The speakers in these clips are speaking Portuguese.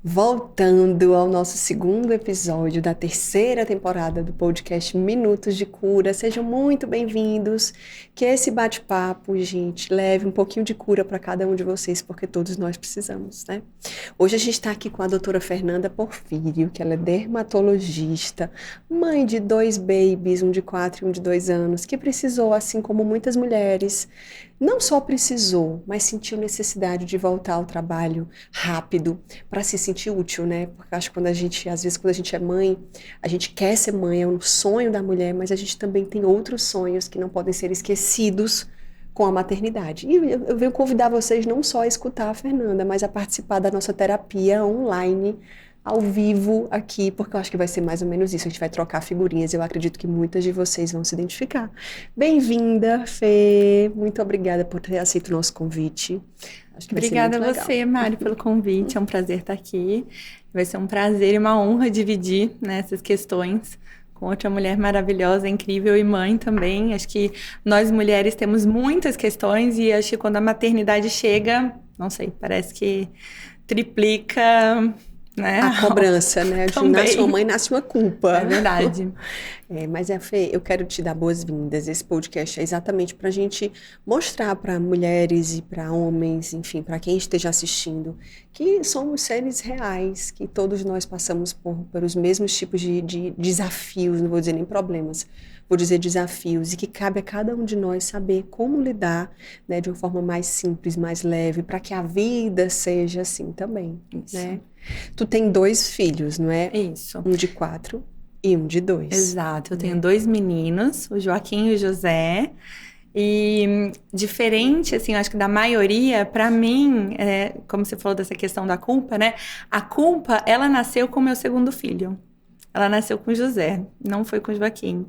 Voltando ao nosso segundo episódio da terceira temporada do podcast Minutos de Cura. Sejam muito bem-vindos. Que esse bate-papo, gente, leve um pouquinho de cura para cada um de vocês, porque todos nós precisamos, né? Hoje a gente está aqui com a doutora Fernanda Porfírio, que ela é dermatologista, mãe de 2 babies, um de 4 e um de 2 anos, que precisou, assim como muitas mulheres, não só precisou, mas sentiu necessidade de voltar ao trabalho rápido para se sentir útil, né? Porque eu acho que às vezes quando a gente é mãe, a gente quer ser mãe, é um sonho da mulher, mas a gente também tem outros sonhos que não podem ser esquecidos com a maternidade. E eu venho convidar vocês não só a escutar a Fernanda, mas a participar da nossa terapia online, ao vivo aqui, porque eu acho que vai ser mais ou menos isso. A gente vai trocar figurinhas. Eu acredito que muitas de vocês vão se identificar. Bem-vinda, Fê. Muito obrigada por ter aceito o nosso convite. Acho que vai ser muito Obrigada a você, Mari, pelo convite. É um prazer estar aqui. Vai ser um prazer e uma honra dividir, né, essas questões com outra mulher maravilhosa, incrível e mãe também. Acho que nós mulheres temos muitas questões e acho que quando a maternidade chega, não sei, parece que triplica, né? A cobrança, né? De nasce uma mãe, nasce uma culpa. É verdade. Mas, Fê, eu quero te dar boas-vindas. Esse podcast é exatamente para a gente mostrar para mulheres e para homens, enfim, para quem esteja assistindo, que somos seres reais, que todos nós passamos pelos mesmos tipos de desafios, não vou dizer nem problemas, vou dizer desafios, e que cabe a cada um de nós saber como lidar, né, de uma forma mais simples, mais leve, para que a vida seja assim também, Isso. né? Tu tem 2 filhos, não é? Isso. Um de 4 e um de 2. Exato. Eu tenho 2 meninos, o Joaquim e o José. E diferente, assim, eu acho que da maioria, para mim, como você falou dessa questão da culpa, né? A culpa, ela nasceu com o meu segundo filho. Ela nasceu com o José, não foi com o Joaquim.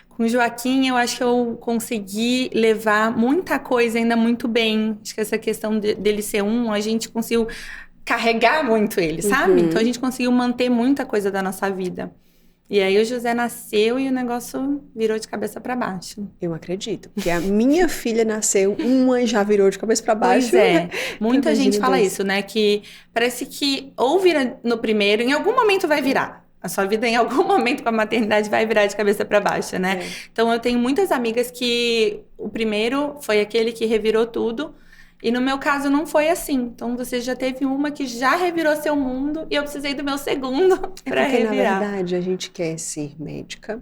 Com o Joaquim, eu acho que eu consegui levar muita coisa ainda muito bem. Acho que essa questão dele ser a gente conseguiu carregar muito ele, sabe? Então a gente conseguiu manter muita coisa da nossa vida. E aí o José nasceu e o negócio virou de cabeça para baixo. Eu acredito, porque a minha filha nasceu, uma já virou de cabeça para baixo. Pois é, muita gente fala isso, né? Que parece que ou vira no primeiro, em algum momento vai virar. A sua vida, em algum momento, com a maternidade, vai virar de cabeça para baixo, né? Então, eu tenho muitas amigas que o primeiro foi aquele que revirou tudo. E no meu caso, não foi assim. Então, você já teve uma que já revirou seu mundo e eu precisei do meu segundo para revirar. Porque, na verdade, a gente quer ser médica,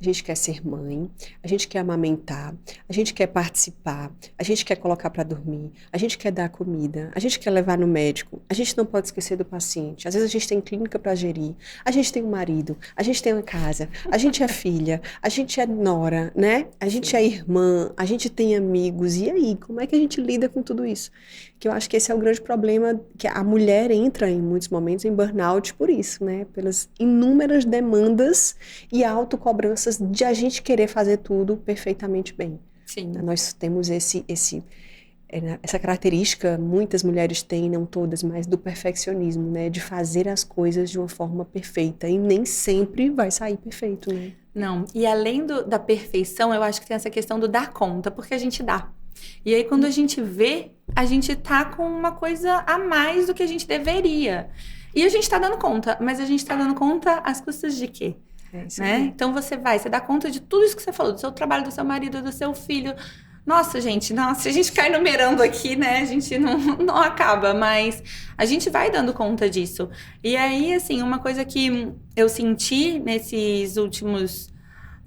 a gente quer ser mãe, a gente quer amamentar, a gente quer participar, a gente quer colocar para dormir, a gente quer dar comida, a gente quer levar no médico, a gente não pode esquecer do paciente. Às vezes a gente tem clínica para gerir, a gente tem um marido, a gente tem uma casa, a gente é filha, a gente é nora, né? A gente é irmã, a gente tem amigos. E aí, como é que a gente lida com tudo isso? Que eu acho que esse é o grande problema, que a mulher entra em muitos momentos em burnout por isso, né? Pelas inúmeras demandas e autocobranças de a gente querer fazer tudo perfeitamente bem. Sim. Nós temos essa característica, muitas mulheres têm, não todas, mas do perfeccionismo, né? De fazer as coisas de uma forma perfeita. E nem sempre vai sair perfeito, né? Não, e além da perfeição, eu acho que tem essa questão do dar conta, porque a gente dá. E aí, quando a gente vê, a gente tá com uma coisa a mais do que a gente deveria. E a gente tá dando conta, mas a gente tá dando conta às custas de quê? Né? Então, você dá conta de tudo isso que você falou, do seu trabalho, do seu marido, do seu filho. Nossa, gente, se a gente ficar enumerando aqui, né, a gente não acaba, mas a gente vai dando conta disso. E aí, assim, uma coisa que eu senti nesses últimos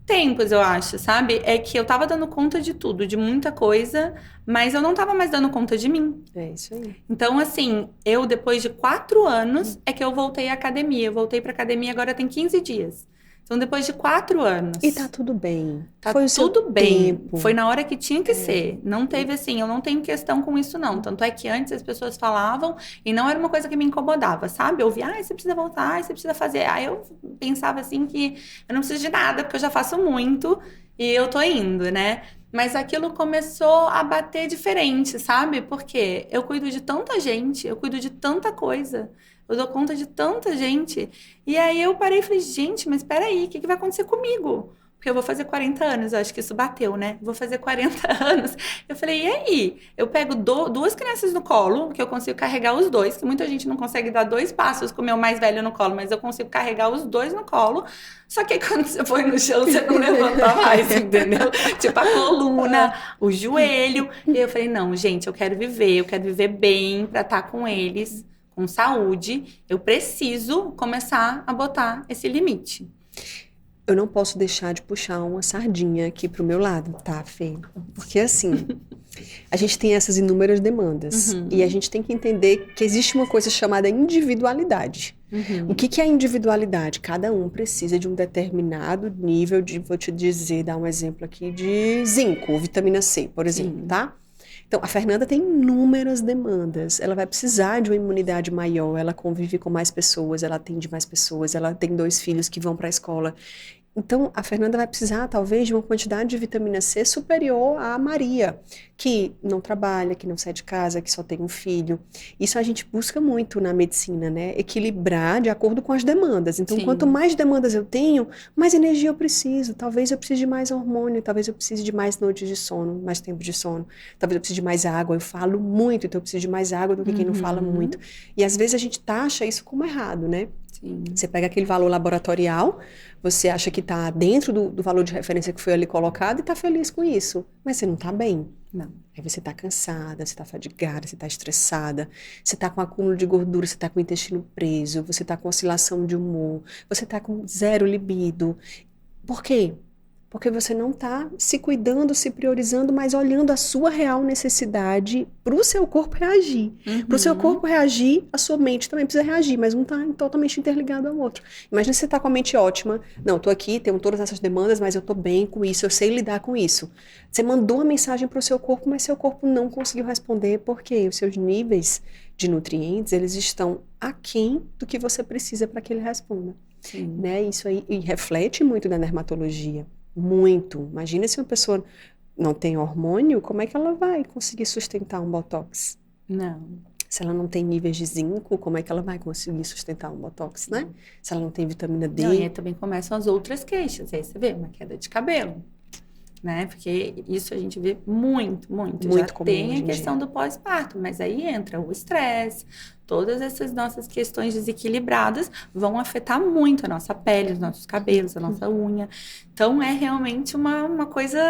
tempos, eu acho, sabe? É que eu tava dando conta de tudo, de muita coisa, mas eu não tava mais dando conta de mim. É isso aí. Então, assim, eu depois de 4 anos é que eu voltei à academia. Eu voltei pra academia agora tem 15 dias. Então, depois de 4 anos. E tá tudo bem. Foi tudo bem. Tempo. Foi na hora que tinha que ser. Não teve assim, eu não tenho questão com isso, não. Tanto é que antes as pessoas falavam e não era uma coisa que me incomodava, sabe? Eu ouvia, você precisa voltar, você precisa fazer. Aí eu pensava assim que eu não preciso de nada, porque eu já faço muito e eu tô indo, né? Mas aquilo começou a bater diferente, sabe? Porque eu cuido de tanta gente, eu cuido de tanta coisa. Eu dou conta de tanta gente. E aí eu parei e falei, gente, mas peraí, o que vai acontecer comigo? porque eu vou fazer 40 anos, eu acho que isso bateu, né? Vou fazer 40 anos. Eu falei, e aí? Eu pego duas crianças no colo, que eu consigo carregar os dois, que muita gente não consegue dar 2 passos com o meu mais velho no colo, mas eu consigo carregar os 2 no colo. Só que aí, quando você põe no chão, você não levanta mais, entendeu? Tipo, a coluna, o joelho. E eu falei, não, gente, eu quero viver bem pra estar com eles, com saúde. Eu preciso começar a botar esse limite. Eu não posso deixar de puxar uma sardinha aqui pro meu lado, tá, Fê? Porque assim, a gente tem essas inúmeras demandas e a gente tem que entender que existe uma coisa chamada individualidade. O que é a individualidade? Cada um precisa de um determinado nível de, vou te dizer, dar um exemplo aqui, de zinco, vitamina C, por exemplo, tá? Então, a Fernanda tem inúmeras demandas. Ela vai precisar de uma imunidade maior, ela convive com mais pessoas, ela atende mais pessoas, ela tem 2 filhos que vão para a escola. Então, a Fernanda vai precisar, talvez, de uma quantidade de vitamina C superior à Maria, que não trabalha, que não sai de casa, que só tem um filho. Isso a gente busca muito na medicina, né? Equilibrar de acordo com as demandas. Então, quanto mais demandas eu tenho, mais energia eu preciso. Talvez eu precise de mais hormônio, talvez eu precise de mais noites de sono, mais tempo de sono. Talvez eu precise de mais água. Eu falo muito, então eu preciso de mais água do que quem não fala muito. E às vezes a gente taxa isso como errado, né? Você pega aquele valor laboratorial, você acha que está dentro do valor de referência que foi ali colocado e está feliz com isso, mas você não está bem. Não. Aí você está cansada, você está fadigada, você está estressada, você está com acúmulo de gordura, você está com o intestino preso, você está com oscilação de humor, você está com 0 libido. Por quê? Porque você não está se cuidando, se priorizando, mas olhando a sua real necessidade para o seu corpo reagir. Para o seu corpo reagir, a sua mente também precisa reagir, mas um está totalmente interligado ao outro. Imagina você está com a mente ótima. Não, estou aqui, tenho todas essas demandas, mas eu estou bem com isso, eu sei lidar com isso. Você mandou uma mensagem para o seu corpo, mas seu corpo não conseguiu responder porque os seus níveis de nutrientes, eles estão aquém do que você precisa para que ele responda. Né? Isso aí e reflete muito na dermatologia. Muito. Imagina se uma pessoa não tem hormônio, como é que ela vai conseguir sustentar um botox? Não. Se ela não tem níveis de zinco, como é que ela vai conseguir sustentar um botox, né? Se ela não tem vitamina D. Não, e aí também começam as outras queixas. Aí você vê uma queda de cabelo, né? Porque isso a gente vê muito já comum tem hoje a em questão dia. do pós-parto, mas aí entra o estresse, todas essas nossas questões desequilibradas vão afetar muito a nossa pele, os nossos cabelos, a nossa unha. Então é realmente uma coisa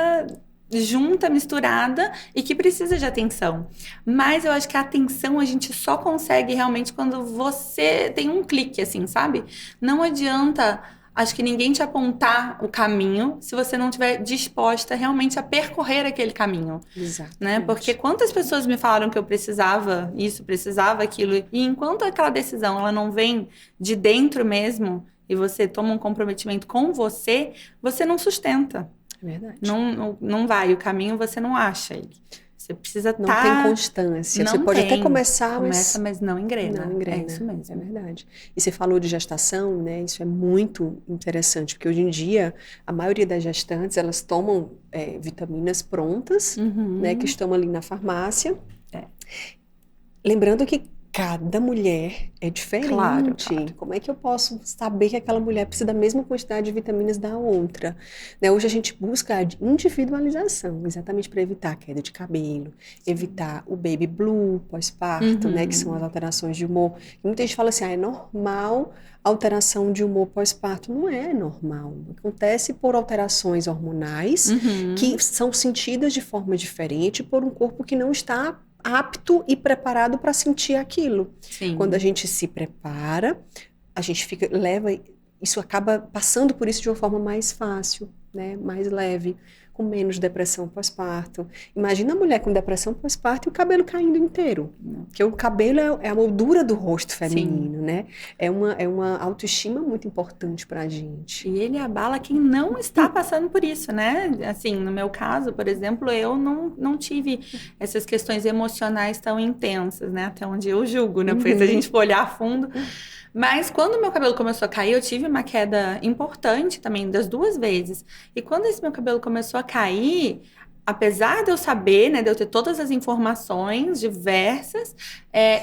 junta, misturada e que precisa de atenção. Mas eu acho que a atenção a gente só consegue realmente quando você tem um clique, assim, sabe? Não adianta... Acho que ninguém te apontar o caminho se você não estiver disposta realmente a percorrer aquele caminho. Exato. Né? Porque quantas pessoas me falaram que eu precisava isso, precisava aquilo, e enquanto aquela decisão ela não vem de dentro mesmo, e você toma um comprometimento com você, você não sustenta. É verdade. Não vai, o caminho você não acha ele. Você precisa Não tem constância. Você pode até começar, mas não engrena. Não engrena. É isso mesmo. É verdade. E você falou de gestação, né? Isso é muito interessante, porque hoje em dia, a maioria das gestantes, elas tomam vitaminas prontas, né? Que estão ali na farmácia. Lembrando que cada mulher é diferente. Claro. Como é que eu posso saber que aquela mulher precisa da mesma quantidade de vitaminas da outra? Né? Hoje a gente busca a individualização, exatamente para evitar a queda de cabelo, evitar o baby blue pós-parto, né? Que são as alterações de humor. E muita gente fala assim, é normal alteração de humor pós-parto. Não é normal. Acontece por alterações hormonais que são sentidas de forma diferente por um corpo que não está apto e preparado para sentir aquilo. Sim. Quando a gente se prepara, a gente isso acaba passando por isso de uma forma mais fácil, né? Mais leve, com menos depressão pós-parto. Imagina a mulher com depressão pós-parto e o cabelo caindo inteiro. Porque o cabelo é a moldura do rosto feminino, né? É uma autoestima muito importante pra gente. E ele abala quem não está passando por isso, né? Assim, no meu caso, por exemplo, eu não tive essas questões emocionais tão intensas, né? Até onde eu julgo, né? Porque se a gente for olhar a fundo... Mas quando meu cabelo começou a cair, eu tive uma queda importante também, das 2 vezes. E quando esse meu cabelo começou a cair, apesar de eu saber, né, de eu ter todas as informações diversas,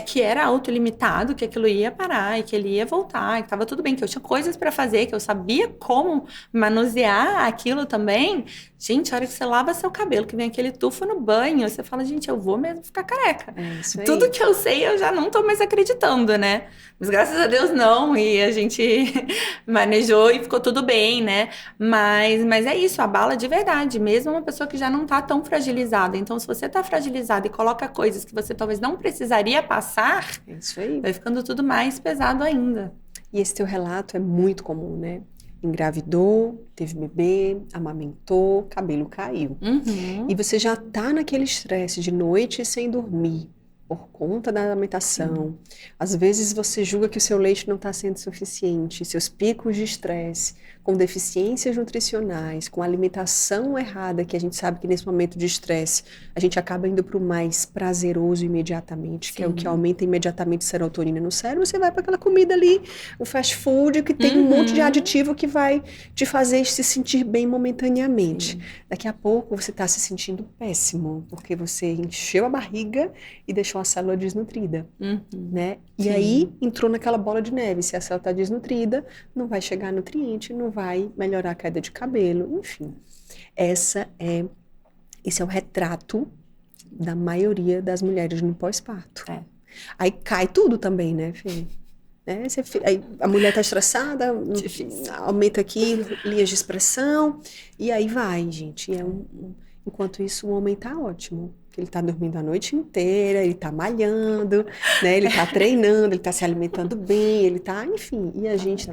que era autolimitado, que aquilo ia parar e que ele ia voltar, que estava tudo bem, que eu tinha coisas para fazer, que eu sabia como manusear aquilo também. Gente, a hora que você lava seu cabelo, que vem aquele tufo no banho, você fala, gente, eu vou mesmo ficar careca. É isso aí. Tudo que eu sei, eu já não tô mais acreditando, né? Mas graças a Deus não, e a gente manejou e ficou tudo bem, né? Mas é isso, abala de verdade, mesmo uma pessoa que já não tá tão fragilizada. Então, se você tá fragilizada e coloca coisas que você talvez não precisaria passar, É isso aí. vai ficando tudo mais pesado ainda. E esse teu relato é muito comum, né? Engravidou, teve bebê, amamentou, cabelo caiu. Uhum. E você já tá naquele estresse de noite sem dormir, por conta da alimentação. Às vezes você julga que o seu leite não está sendo suficiente, seus picos de estresse, com deficiências nutricionais, com alimentação errada, que a gente sabe que nesse momento de estresse a gente acaba indo para o mais prazeroso imediatamente, que é o que aumenta imediatamente serotonina no cérebro. Você vai para aquela comida ali, o fast food, que tem um monte de aditivo que vai te fazer se sentir bem momentaneamente. Sim. Daqui a pouco você está se sentindo péssimo, porque você encheu a barriga e deixou a célula desnutrida, né? E Sim. aí entrou naquela bola de neve. Se a célula está desnutrida, não vai chegar nutriente, não vai melhorar a queda de cabelo, enfim. Esse é o retrato da maioria das mulheres no pós-parto. Aí cai tudo também, né, Fê? Aí a mulher está estressada, aumenta aqui linhas de expressão, e aí vai, gente. Enquanto isso, o homem está ótimo. Ele está dormindo a noite inteira, ele está malhando, né? Ele está treinando, ele está se alimentando bem, ele está, enfim. E a gente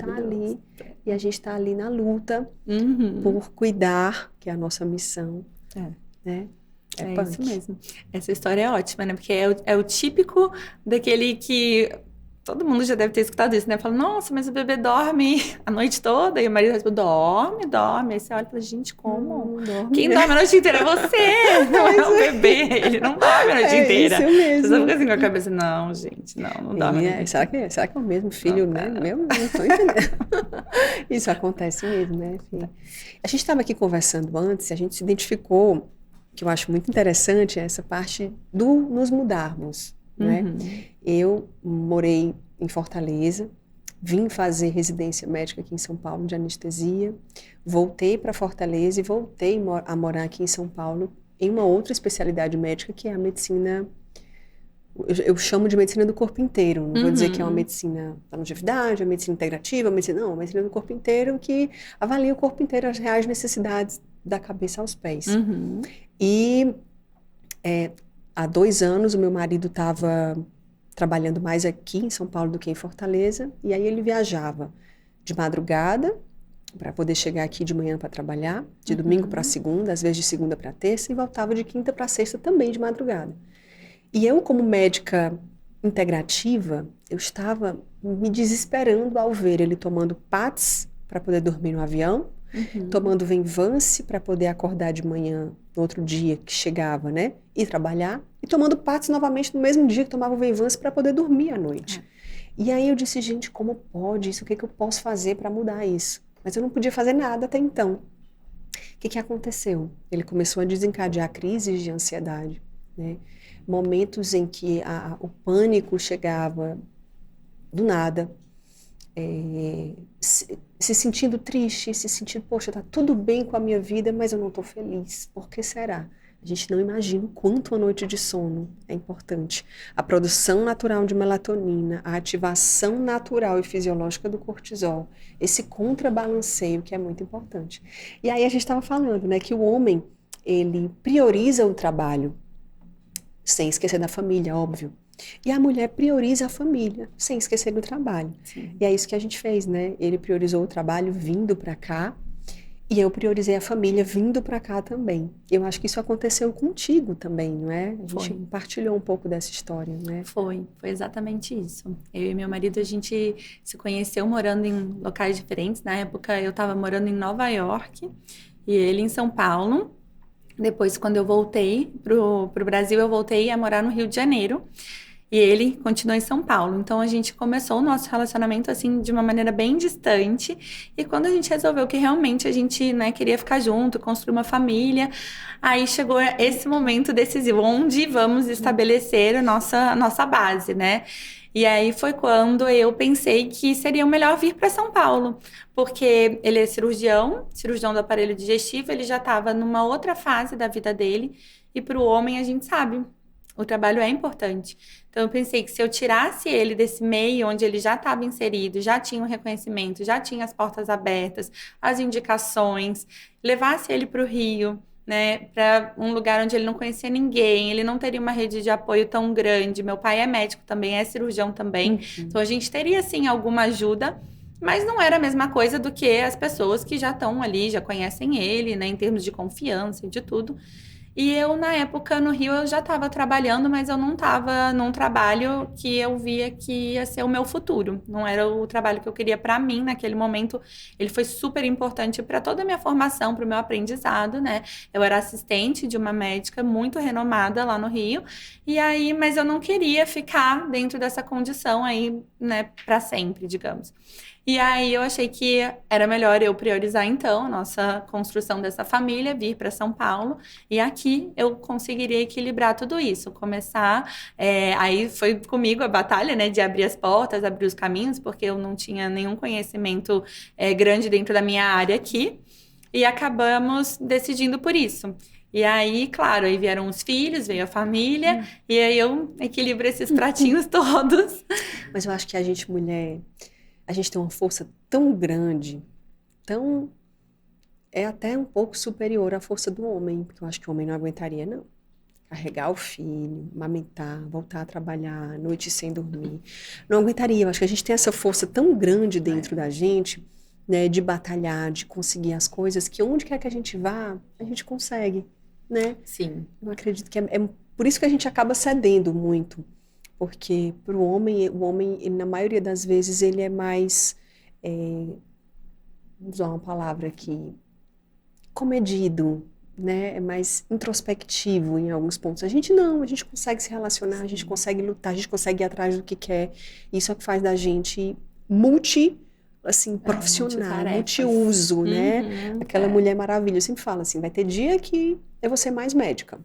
está ali na luta por cuidar, que é a nossa missão, né? É isso mesmo. Essa história é ótima, né? Porque é o típico daquele que... Todo mundo já deve ter escutado isso, né? Fala, nossa, mas o bebê dorme a noite toda. E o marido responde, dorme. Aí você olha e fala, gente, como? Quem dorme a noite inteira é você, não é o bebê. Ele não dorme a noite inteira. Isso mesmo. Você só fica assim com a cabeça, não, gente, não dorme. Será que é o mesmo filho, né? Meu, não tô entendendo. Isso acontece mesmo, né? Enfim. A gente estava aqui conversando antes, a gente se identificou, que eu acho muito interessante, essa parte do nos mudarmos. Né? Eu morei em Fortaleza, vim fazer residência médica aqui em São Paulo de anestesia, voltei para Fortaleza e voltei a morar aqui em São Paulo em uma outra especialidade médica que é a medicina, eu chamo de medicina do corpo inteiro, não vou dizer que é uma medicina da longevidade, a medicina integrativa, a medicina do corpo inteiro que avalia o corpo inteiro, as reais necessidades da cabeça aos pés. E há 2 anos, o meu marido estava trabalhando mais aqui em São Paulo do que em Fortaleza, e aí ele viajava de madrugada para poder chegar aqui de manhã para trabalhar, de domingo para segunda, às vezes de segunda para terça, e voltava de quinta para sexta também de madrugada. E eu, como médica integrativa, eu estava me desesperando ao ver ele tomando PATs para poder dormir no avião, tomando Venvance para poder acordar de manhã no outro dia que chegava, né, e trabalhar, e tomando PATs novamente no mesmo dia que tomava o Venvance para poder dormir à noite. E aí eu disse, gente, como pode isso? O que eu posso fazer para mudar isso? Mas eu não podia fazer nada até então. O que aconteceu? Ele começou a desencadear crises de ansiedade, né? Momentos em que o pânico chegava do nada, se sentindo triste, se sentindo, poxa, tá tudo bem com a minha vida, mas eu não tô feliz. Por que será? A gente não imagina o quanto a noite de sono é importante. A produção natural de melatonina, a ativação natural e fisiológica do cortisol, esse contrabalanceio que é muito importante. E aí a gente estava falando, né, que o homem, ele prioriza o trabalho, sem esquecer da família, óbvio. E a mulher prioriza a família, sem esquecer do trabalho. Sim. E é isso que a gente fez, né? Ele priorizou o trabalho vindo para cá, e eu priorizei a família vindo para cá também. Eu acho que isso aconteceu contigo também, não é? A gente compartilhou um pouco dessa história, né? Foi exatamente isso. Eu e meu marido, a gente se conheceu morando em locais diferentes. Na época, eu estava morando em Nova York e ele em São Paulo. Depois, quando eu voltei pro Brasil, eu voltei a morar no Rio de Janeiro. E ele continua em São Paulo. Então, a gente começou o nosso relacionamento, assim, de uma maneira bem distante. E quando a gente resolveu que realmente a gente, né, queria ficar junto, construir uma família, aí chegou esse momento decisivo, onde vamos estabelecer a nossa base, né? E aí foi quando eu pensei que seria o melhor vir para São Paulo, porque ele é cirurgião do aparelho digestivo, ele já estava numa outra fase da vida dele, e para o homem a gente sabe, o trabalho é importante. Então eu pensei que se eu tirasse ele desse meio onde ele já estava inserido, já tinha o reconhecimento, já tinha as portas abertas, as indicações, levasse ele para o Rio, né, para um lugar onde ele não conhecia ninguém, ele não teria uma rede de apoio tão grande. Meu pai é médico também, é cirurgião também, então a gente teria sim alguma ajuda, mas não era a mesma coisa do que as pessoas que já estão ali, já conhecem ele, né, em termos de confiança e de tudo. E eu, na época, no Rio, eu já estava trabalhando, mas eu não estava num trabalho que eu via que ia ser o meu futuro. Não era o trabalho que eu queria para mim naquele momento. Ele foi super importante para toda a minha formação, para o meu aprendizado, né? Eu era assistente de uma médica muito renomada lá no Rio. E aí, mas eu não queria ficar dentro dessa condição aí, né, para sempre, digamos. E aí eu achei que era melhor eu priorizar então a nossa construção dessa família, vir para São Paulo, e aqui eu conseguiria equilibrar tudo isso, começar, aí foi comigo a batalha, né, de abrir as portas, abrir os caminhos, porque eu não tinha nenhum conhecimento grande dentro da minha área aqui, e acabamos decidindo por isso. E aí, claro, aí vieram os filhos, veio a família, e aí eu equilibro esses pratinhos todos. Mas eu acho que a gente, mulher, a gente tem uma força tão grande, tão... É até um pouco superior à força do homem, porque eu acho que o homem não aguentaria, não. Carregar o filho, amamentar, voltar a trabalhar, noite sem dormir. Não aguentaria. Eu acho que a gente tem essa força tão grande dentro da gente, né, de batalhar, de conseguir as coisas, que onde quer que a gente vá, a gente consegue, né? Sim. Eu acredito que é por isso que a gente acaba cedendo muito. Porque para o homem, ele, na maioria das vezes, ele é mais, vou usar uma palavra aqui, comedido, né? É mais introspectivo em alguns pontos. A gente não, a gente consegue se relacionar, a gente consegue lutar, a gente consegue ir atrás do que quer. Isso é o que faz da gente profissional, multiuso, né? Aquela Mulher Maravilha, eu sempre falo assim, vai ter dia que eu vou ser mais médica,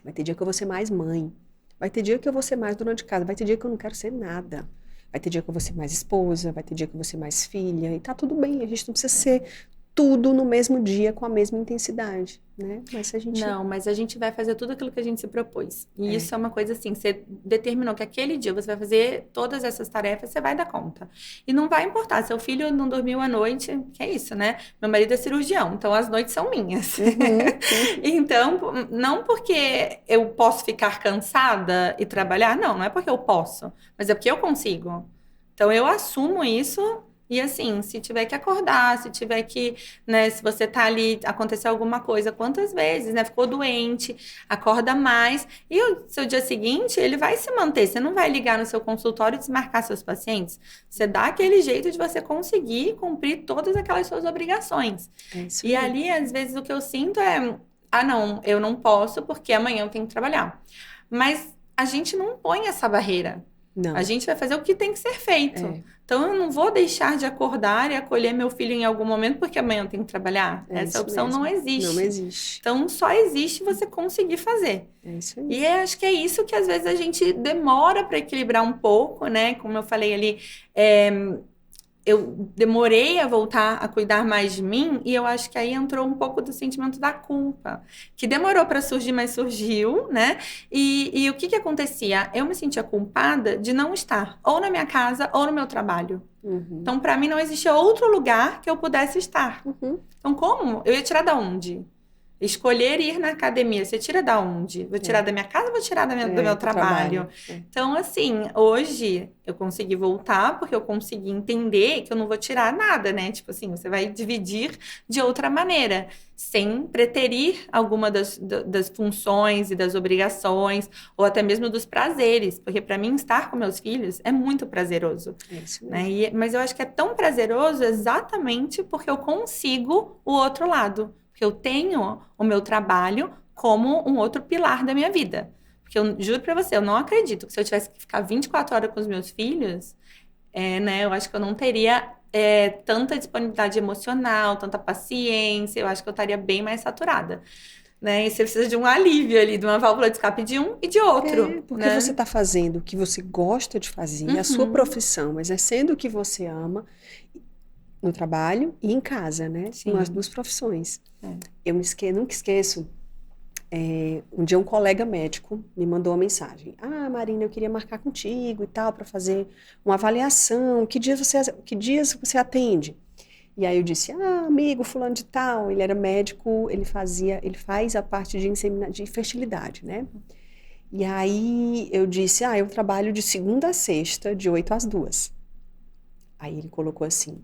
vai ter dia que eu vou ser mais mãe, vai ter dia que eu vou ser mais dona de casa, vai ter dia que eu não quero ser nada. Vai ter dia que eu vou ser mais esposa, vai ter dia que eu vou ser mais filha, e tá tudo bem, a gente não precisa ser tudo no mesmo dia, com a mesma intensidade, né? Mas a gente... Não, mas a gente vai fazer tudo aquilo que a gente se propôs. E isso é uma coisa assim, você determinou que aquele dia você vai fazer todas essas tarefas, você vai dar conta. E não vai importar, seu filho não dormiu à noite, que é isso, né? Meu marido é cirurgião, então as noites são minhas. Então, não porque eu posso ficar cansada e trabalhar, não é porque eu posso, mas é porque eu consigo. Então, eu assumo isso. E assim, se tiver que acordar, se tiver que, né, se você tá ali, acontecer alguma coisa, quantas vezes, né, ficou doente, acorda mais, e o seu dia seguinte, ele vai se manter, você não vai ligar no seu consultório e desmarcar seus pacientes, você dá aquele jeito de você conseguir cumprir todas aquelas suas obrigações. E ali, às vezes, o que eu sinto é, não, eu não posso porque amanhã eu tenho que trabalhar. Mas a gente não põe essa barreira. Não. A gente vai fazer o que tem que ser feito. Então, eu não vou deixar de acordar e acolher meu filho em algum momento porque amanhã eu tenho que trabalhar. Essa opção não existe. Não existe. Então, só existe você conseguir fazer. É isso aí. E eu acho que é isso que, às vezes, a gente demora para equilibrar um pouco, né? Como eu falei ali, eu demorei a voltar a cuidar mais de mim e eu acho que aí entrou um pouco do sentimento da culpa, que demorou para surgir, mas surgiu, né? E o que acontecia? Eu me sentia culpada de não estar ou na minha casa ou no meu trabalho. Então, para mim, não existia outro lugar que eu pudesse estar. Então, como? Eu ia tirar da onde? Escolher ir na academia, você tira da onde? Vou tirar da minha casa ou vou tirar do meu trabalho? Então, assim, hoje eu consegui voltar porque eu consegui entender que eu não vou tirar nada, né? Tipo assim, você vai dividir de outra maneira, sem preterir alguma das funções e das obrigações, ou até mesmo dos prazeres, porque para mim estar com meus filhos é muito prazeroso. Né? Mas eu acho que é tão prazeroso exatamente porque eu consigo o outro lado. Porque eu tenho o meu trabalho como um outro pilar da minha vida. Porque eu juro pra você, eu não acredito que se eu tivesse que ficar 24 horas com os meus filhos, né, eu acho que eu não teria tanta disponibilidade emocional, tanta paciência, eu acho que eu estaria bem mais saturada. Né? E você precisa de um alívio ali, de uma válvula de escape de um e de outro. Porque né? você está fazendo o que você gosta de fazer, a sua profissão, exercendo o que você ama no trabalho e em casa, né? Sim. Nas duas profissões. Eu nunca esqueço, um dia um colega médico me mandou uma mensagem. Ah, Marina, eu queria marcar contigo e tal, para fazer uma avaliação. Que dias você atende? E aí eu disse, amigo fulano de tal, ele era médico, ele faz a parte de fertilidade, né? E aí eu disse, eu trabalho de segunda a sexta, de 8 às 2. Aí ele colocou assim,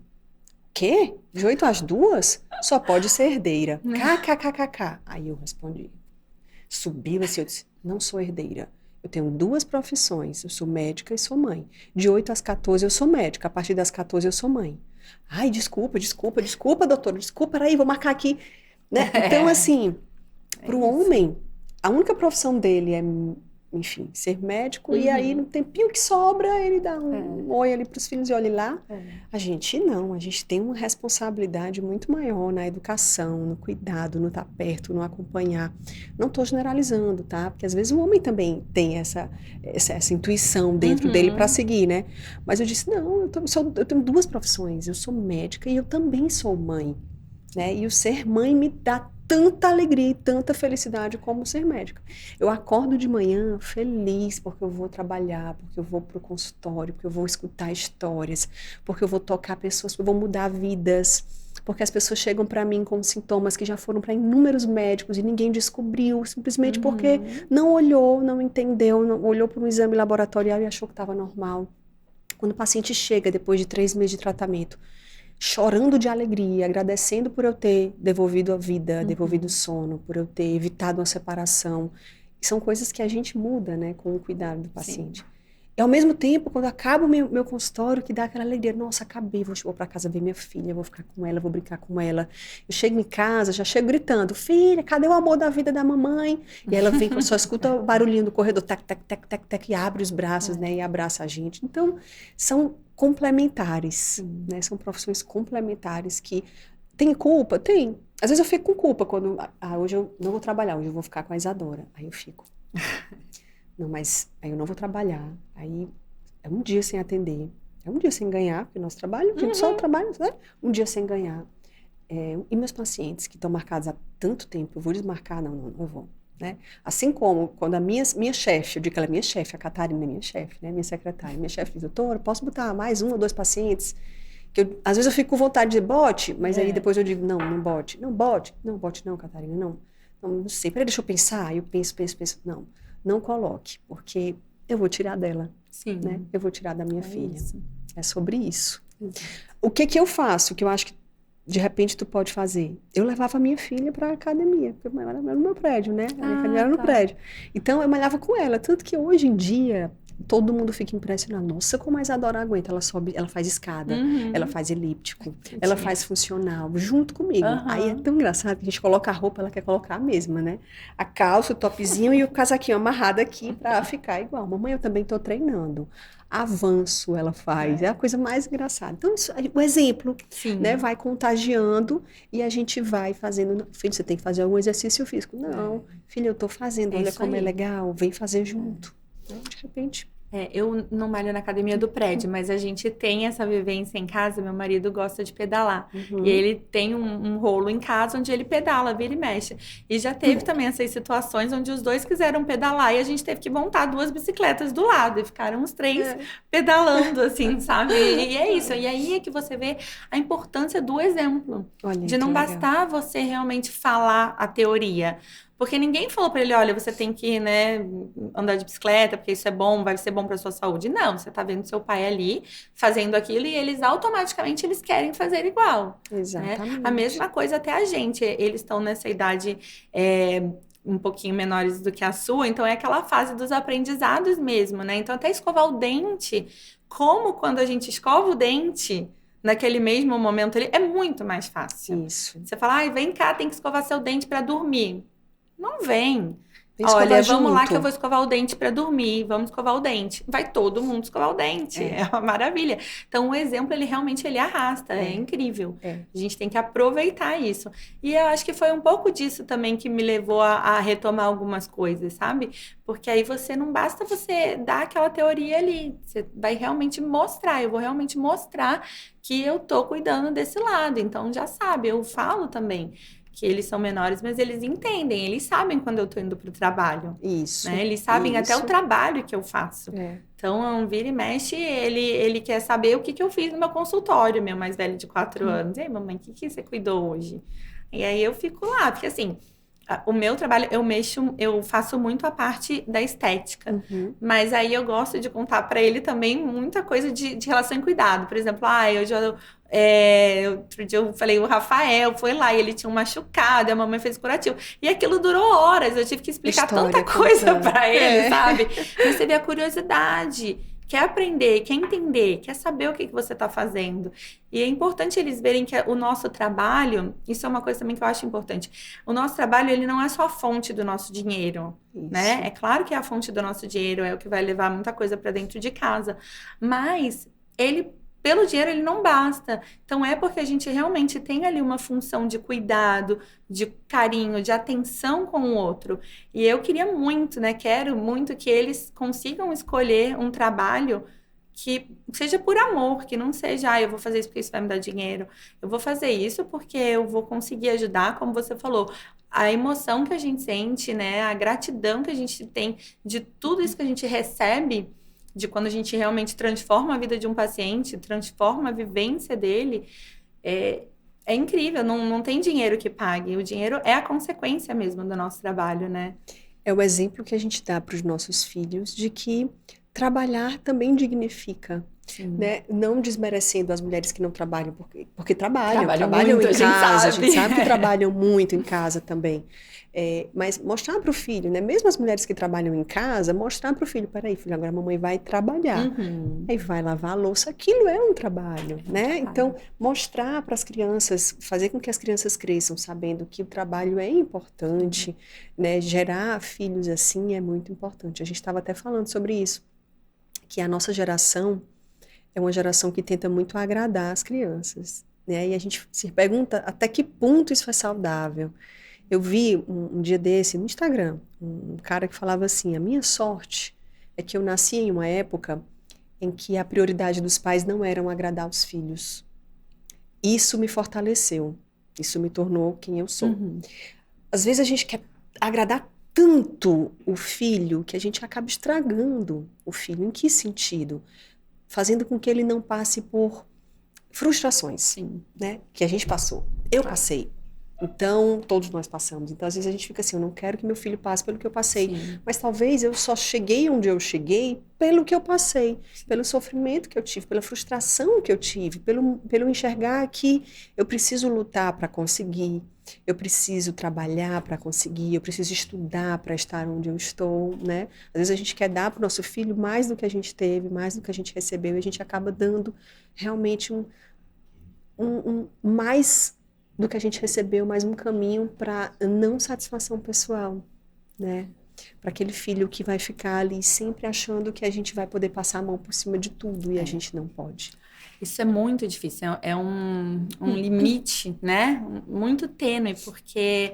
quê? De 8 às 2? Só pode ser herdeira. KKKKK. Aí eu respondi, subiu assim, eu disse, não sou herdeira. Eu tenho 2 profissões, eu sou médica e sou mãe. De 8 às 14 eu sou médica, a partir das 14 eu sou mãe. Ai, desculpa, doutora, desculpa, peraí, vou marcar aqui. Né? Então, assim, para o homem, a única profissão dele é, enfim, ser médico, e aí no tempinho que sobra, ele dá um oi ali para os filhos e olhe lá. A gente não, a gente tem uma responsabilidade muito maior na educação, no cuidado, no estar perto, no acompanhar. Não estou generalizando, tá? Porque às vezes o homem também tem essa intuição dentro dele para seguir, né? Mas eu disse, não, eu tenho 2 profissões, eu sou médica e eu também sou mãe, né? E o ser mãe me dá tanta alegria e tanta felicidade como ser médica. Eu acordo de manhã feliz porque eu vou trabalhar, porque eu vou para o consultório, porque eu vou escutar histórias, porque eu vou tocar pessoas, porque eu vou mudar vidas, porque as pessoas chegam para mim com sintomas que já foram para inúmeros médicos e ninguém descobriu, simplesmente porque não olhou, não entendeu, não olhou para um exame laboratorial e achou que estava normal. Quando o paciente chega depois de 3 meses de tratamento, chorando de alegria, agradecendo por eu ter devolvido a vida, devolvido o sono, por eu ter evitado uma separação. São coisas que a gente muda, né, com o cuidado do paciente. Sim. E ao mesmo tempo, quando acaba o meu consultório, que dá aquela alegria, nossa, acabei, vou para casa ver minha filha, vou ficar com ela, vou brincar com ela. Eu chego em casa, já chego gritando, filha, cadê o amor da vida da mamãe? E ela vem, só escuta o barulhinho do corredor, tac, tac, tac, tac, tac, e abre os braços, né, e abraça a gente. Então, são complementares, né? São profissões complementares que tem culpa? Tem. Às vezes eu fico com culpa quando, hoje eu não vou trabalhar, hoje eu vou ficar com a Isadora. Aí eu fico, não, mas aí eu não vou trabalhar, aí é um dia sem atender, é um dia sem ganhar, porque nosso trabalho, só o trabalho, né? Um dia sem ganhar. E meus pacientes que estão marcados há tanto tempo, eu vou desmarcar? Não, eu vou. Né? Assim como quando a minha chefe, eu digo que ela é minha chefe, a Catarina é minha chefe, né? Minha secretária, minha chefe diz, doutora, posso botar mais 1 ou 2 pacientes? Que às vezes eu fico com vontade de bote, mas aí depois eu digo, não bote. Não, bote não, Catarina, não sei, peraí, deixa eu pensar. Aí eu penso, não coloque, porque eu vou tirar dela. Sim. Né? Eu vou tirar da minha filha. Isso. É sobre isso. O que eu faço, que eu acho que de repente tu pode fazer? Eu levava a minha filha para a academia, porque ela era no meu prédio, né? A minha academia era no prédio. Então eu malhava com ela, tanto que hoje em dia todo mundo fica impressionado. Nossa, como a Isadora aguenta, ela sobe, ela faz escada, ela faz elíptico, ela faz funcional, junto comigo. Aí é tão engraçado, a gente coloca a roupa, ela quer colocar a mesma, né? A calça, o topzinho e o casaquinho amarrado aqui para ficar igual. Mamãe, eu também tô treinando. Avanço ela faz, é a coisa mais engraçada. Então, o exemplo, né, vai contagiando e a gente vai fazendo. Filho, você tem que fazer algum exercício físico. Não, filho, eu tô fazendo, olha como é legal, vem fazer junto. Então, de repente... Eu não malho na academia do prédio, mas a gente tem essa vivência em casa. Meu marido gosta de pedalar. E ele tem um rolo em casa onde ele pedala, vira e mexe. E já teve também essas situações onde os dois quiseram pedalar e a gente teve que montar 2 bicicletas do lado. E ficaram os 3 pedalando, assim, sabe? E é isso. E aí é que você vê a importância do exemplo. Olha, de não bastar você realmente falar a teoria. Porque ninguém falou para ele, olha, você tem que, né, andar de bicicleta, porque isso é bom, vai ser bom para sua saúde. Não, você tá vendo seu pai ali fazendo aquilo e eles automaticamente eles querem fazer igual. Exatamente. Né? A mesma coisa até a gente. Eles estão nessa idade um pouquinho menores do que a sua, então é aquela fase dos aprendizados mesmo, né? Então até escovar o dente, como quando a gente escova o dente... naquele mesmo momento ali, é muito mais fácil. Isso. Você fala, vem cá, tem que escovar seu dente para dormir. Não vem. Vem escovar Olha, vamos lá junto. que eu vou escovar o dente para dormir. Vamos escovar o dente. Vai todo mundo escovar o dente. É uma maravilha. Então, o exemplo, ele realmente arrasta. É incrível. A gente tem que aproveitar isso. E eu acho que foi um pouco disso também que me levou a retomar algumas coisas, sabe? Porque aí não basta você dar aquela teoria ali. Você vai realmente mostrar. Eu vou realmente mostrar que eu tô cuidando desse lado. Então, já sabe, eu falo também que eles são menores, mas eles entendem, eles sabem quando eu tô indo pro trabalho. Isso. Né? Eles sabem até o trabalho que eu faço. Então, vira e mexe, ele quer saber o que eu fiz no meu consultório, meu mais velho de 4 anos. E aí, mamãe, o que você cuidou hoje? E aí eu fico lá, porque assim, o meu trabalho, eu faço muito a parte da estética. Mas aí eu gosto de contar para ele também muita coisa de relação e cuidado. Por exemplo, outro dia eu falei, o Rafael foi lá e ele tinha um machucado, a mamãe fez curativo. E aquilo durou horas, eu tive que explicar tanta coisa para ele, sabe? Mas você vê a curiosidade. Quer aprender, quer entender, quer saber o que você está fazendo. E é importante eles verem que o nosso trabalho, isso é uma coisa também que eu acho importante, o nosso trabalho, ele não é só a fonte do nosso dinheiro, né? É claro que é a fonte do nosso dinheiro, é o que vai levar muita coisa para dentro de casa, mas pelo dinheiro ele não basta. Então é porque a gente realmente tem ali uma função de cuidado, de carinho, de atenção com o outro. E eu queria muito, né? Quero muito que eles consigam escolher um trabalho que seja por amor, que não seja, eu vou fazer isso porque isso vai me dar dinheiro. Eu vou fazer isso porque eu vou conseguir ajudar, como você falou, a emoção que a gente sente, né? A gratidão que a gente tem de tudo isso que a gente recebe, de quando a gente realmente transforma a vida de um paciente, transforma a vivência dele, é incrível, não tem dinheiro que pague, o dinheiro é a consequência mesmo do nosso trabalho, né? É o exemplo que a gente dá para os nossos filhos de que trabalhar também dignifica, né? Não desmerecendo as mulheres que não trabalham, porque trabalham muito, em casa, a gente sabe que trabalham muito em casa também. Mas mostrar para o filho, né? Mesmo as mulheres que trabalham em casa, mostrar para o filho, peraí, filho, agora a mamãe vai trabalhar. Aí vai lavar a louça, aquilo é um trabalho, né? Então, mostrar para as crianças, fazer com que as crianças cresçam sabendo que o trabalho é importante, né? Gerar filhos assim é muito importante. A gente estava até falando sobre isso, que a nossa geração é uma geração que tenta muito agradar as crianças, né? E a gente se pergunta até que ponto isso é saudável. Eu vi um dia desse no Instagram, um cara que falava assim, a minha sorte é que eu nasci em uma época em que a prioridade dos pais não era agradar os filhos. Isso me fortaleceu, isso me tornou quem eu sou. Às vezes a gente quer agradar tanto o filho que a gente acaba estragando o filho. Em que sentido? Fazendo com que ele não passe por frustrações, né? Que a gente passou. Eu passei. Então, todos nós passamos. Então, às vezes a gente fica assim, eu não quero que meu filho passe pelo que eu passei. Mas talvez eu só cheguei onde eu cheguei pelo que eu passei, pelo sofrimento que eu tive, pela frustração que eu tive, pelo enxergar que eu preciso lutar para conseguir, eu preciso trabalhar para conseguir, eu preciso estudar para estar onde eu estou, né? Às vezes a gente quer dar para o nosso filho mais do que a gente teve, mais do que a gente recebeu, e a gente acaba dando realmente mais do que a gente recebeu, mais um caminho para não satisfação pessoal, né? Para aquele filho que vai ficar ali sempre achando que a gente vai poder passar a mão por cima de tudo e a gente não pode. Isso é muito difícil, é um limite, né? Muito tênue, porque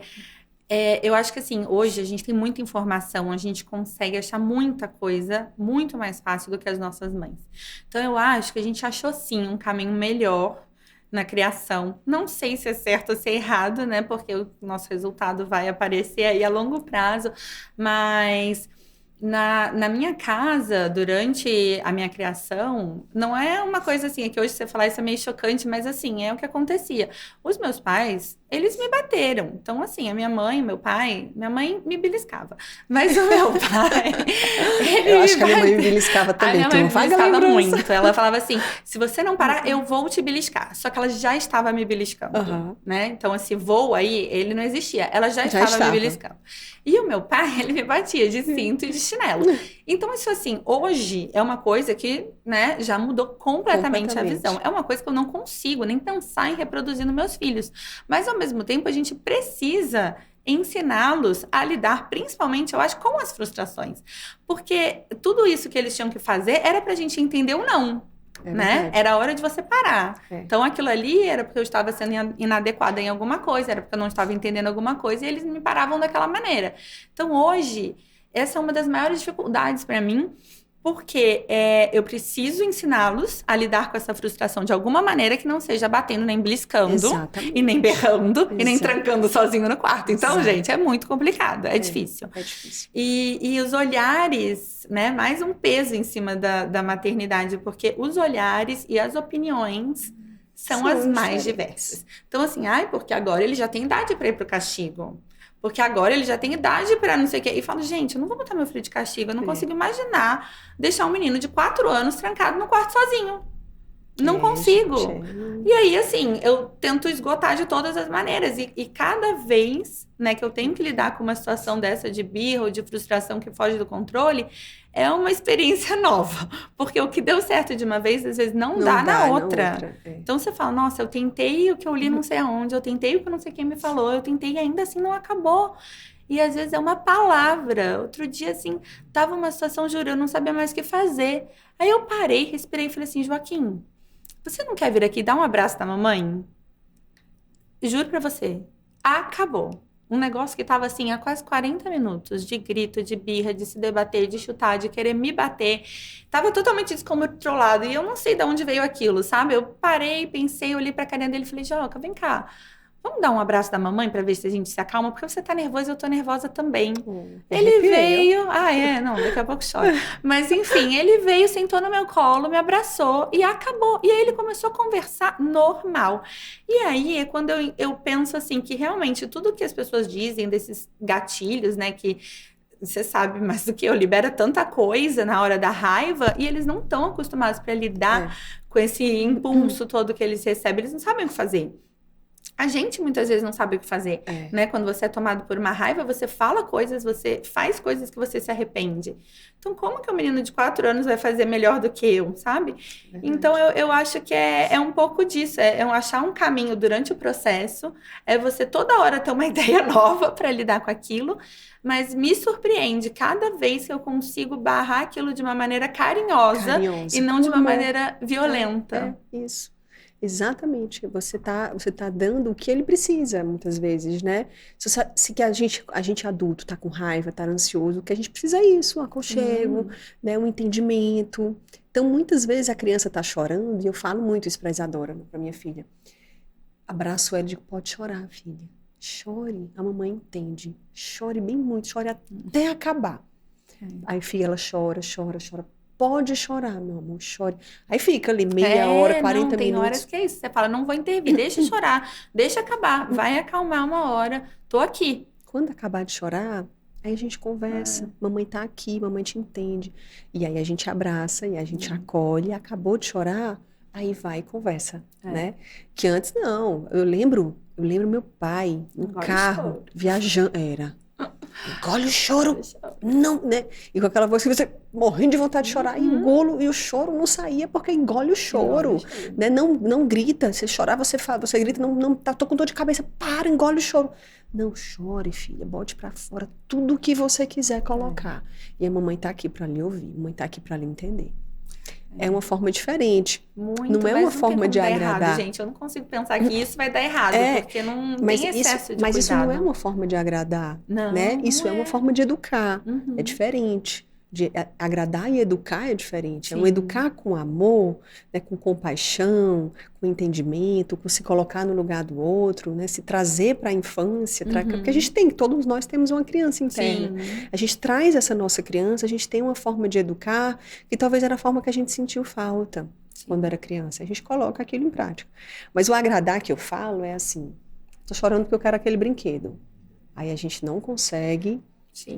eu acho que assim, hoje a gente tem muita informação, a gente consegue achar muita coisa muito mais fácil do que as nossas mães. Então eu acho que a gente achou sim um caminho melhor na criação. Não sei se é certo ou se é errado, né? Porque o nosso resultado vai aparecer aí a longo prazo, mas na minha casa, durante a minha criação, não é uma coisa assim, é que hoje você falar isso é meio chocante, mas assim, é o que acontecia. Os meus pais, eles me bateram. Então, assim, a minha mãe, meu pai, minha mãe me beliscava. Mas o meu pai, eu acho que a minha mãe me beliscava também. A minha mãe me beliscava muito. Ela falava assim, se você não parar, eu vou te beliscar. Só que ela já estava me beliscando, né? Então, esse voo aí, ele não existia. Ela já estava me beliscando. E o meu pai, ele me batia de cinto e de chinelo. Então, isso assim, hoje é uma coisa que, né, já mudou completamente a visão. É uma coisa que eu não consigo nem pensar em reproduzir nos meus filhos. Mas, ao mesmo tempo, a gente precisa ensiná-los a lidar, principalmente, eu acho, com as frustrações. Porque tudo isso que eles tinham que fazer era pra gente entender o não. Né? Era a hora de você parar. Então, aquilo ali era porque eu estava sendo inadequada em alguma coisa, era porque eu não estava entendendo alguma coisa, e eles me paravam daquela maneira. Então, hoje, essa é uma das maiores dificuldades para mim, porque eu preciso ensiná-los a lidar com essa frustração de alguma maneira que não seja batendo, nem beliscando, e nem berrando, e nem trancando sozinho no quarto. Então, gente, é muito complicado, é difícil. É difícil. E os olhares, né, mais um peso em cima da maternidade, porque os olhares e as opiniões são as mais diversas. Então, assim, porque agora ele já tem idade para ir pro castigo. Porque agora ele já tem idade pra não sei o quê. E falo, gente, eu não vou botar meu filho de castigo. Eu não consigo imaginar deixar um menino de 4 anos trancado no quarto sozinho. Não consigo. E aí, assim, eu tento esgotar de todas as maneiras. E cada vez, né, que eu tenho que lidar com uma situação dessa de birra ou de frustração que foge do controle, é uma experiência nova. Porque o que deu certo de uma vez, às vezes, não dá na outra. Então, você fala, nossa, eu tentei o que eu li não sei aonde, eu tentei o que não sei quem me falou, eu tentei e ainda assim não acabou. E, às vezes, é uma palavra. Outro dia, assim, tava uma situação, juro, eu não sabia mais o que fazer. Aí eu parei, respirei e falei assim, Joaquim, você não quer vir aqui dar um abraço da mamãe? Juro pra você, acabou. Um negócio que tava assim há quase 40 minutos, de grito, de birra, de se debater, de chutar, de querer me bater. Tava totalmente descontrolado e eu não sei de onde veio aquilo, sabe? Eu parei, pensei, olhei pra carinha dele e falei, Joca, vem cá. Vamos dar um abraço da mamãe pra ver se a gente se acalma? Porque você tá nervosa e eu tô nervosa também. Ele veio... Não, daqui a pouco chora. Mas, enfim, ele veio, sentou no meu colo, me abraçou e acabou. E aí ele começou a conversar normal. E aí é quando eu penso, assim, que realmente tudo que as pessoas dizem desses gatilhos, né, que... Você sabe mais do que eu, libera tanta coisa na hora da raiva e eles não estão acostumados para lidar com esse impulso todo que eles recebem. Eles não sabem o que fazer. A gente muitas vezes não sabe o que fazer, né? Quando você é tomado por uma raiva, você fala coisas, você faz coisas que você se arrepende. Então, como que um menino de 4 anos vai fazer melhor do que eu, sabe? Então, eu acho que é um pouco disso, é achar um caminho durante o processo, é você toda hora ter uma ideia nova para lidar com aquilo, mas me surpreende cada vez que eu consigo barrar aquilo de uma maneira carinhosa. E não de uma maneira violenta. Isso. Exatamente, você tá dando o que ele precisa, muitas vezes, né? Se que a gente adulto tá com raiva, tá ansioso, o que a gente precisa é isso, um aconchego, né? Um entendimento. Então, muitas vezes a criança tá chorando, e eu falo muito isso pra Isadora, pra minha filha. Abraço ela e digo, pode chorar, filha. Chore, a mamãe entende. Chore bem muito, chore até acabar. Aí, filha, ela chora. Pode chorar, meu amor, chore. Aí fica ali meia hora, 40 minutos. Tem horas que é isso. Você fala, não vou intervir, deixa chorar, deixa acabar, vai acalmar uma hora, tô aqui. Quando acabar de chorar, aí a gente conversa. Mamãe tá aqui, mamãe te entende. E aí a gente abraça, e a gente acolhe. Acabou de chorar, aí vai e conversa, né? Que antes não. Eu lembro meu pai no carro, viajando. Engole o choro. Não, né? E com aquela voz que você morrendo de vontade de chorar, engolo, e o choro não saía porque engole o choro, né? Não grita, você chorar, você grita, tô com dor de cabeça, engole o choro. Não chore, filha, bote pra fora tudo que você quiser colocar. E a mamãe tá aqui pra lhe ouvir, a mamãe tá aqui pra lhe entender. É uma forma diferente. Não é uma forma de agradar. Errado, gente. Eu não consigo pensar que isso vai dar errado, porque não tem excesso de cuidado. Mas isso não é uma forma de agradar, né? Isso é uma forma de educar. É diferente. De agradar e educar é diferente. É um educar com amor, né, com compaixão, com entendimento, com se colocar no lugar do outro, né, se trazer para a infância, porque a gente todos nós temos uma criança interna. A gente traz essa nossa criança, a gente tem uma forma de educar que talvez era a forma que a gente sentiu falta quando era criança. A gente coloca aquilo em prática. Mas o agradar que eu falo é assim, tô chorando porque eu quero aquele brinquedo. Aí a gente não consegue